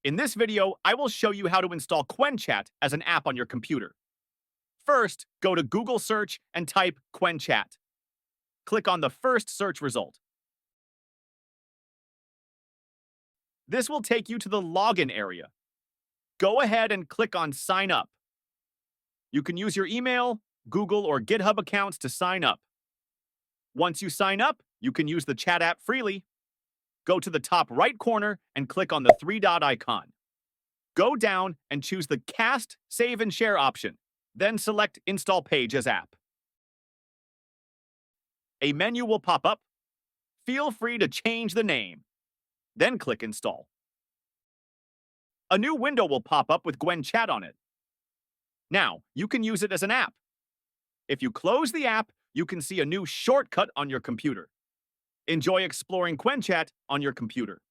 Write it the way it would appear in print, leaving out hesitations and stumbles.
In this video, I will show you how to install Qwen Chat as an app on your computer. First, go to Google Search and type Qwen Chat. Click on the first search result. This will take you to the login area. Go ahead and click on Sign Up. You can use your email, Google, or GitHub accounts to sign up. Once you sign up, you can use the chat app freely. Go to the top right corner and click on the three-dot icon. Go down and choose the Cast, Save, and Share option. Then select Install Page as App. A menu will pop up. Feel free to change the name. Then click Install. A new window will pop up with Gwen Chat on it. Now, you can use it as an app. If you close the app, you can see a new shortcut on your computer. Enjoy exploring Qwen Chat on your computer.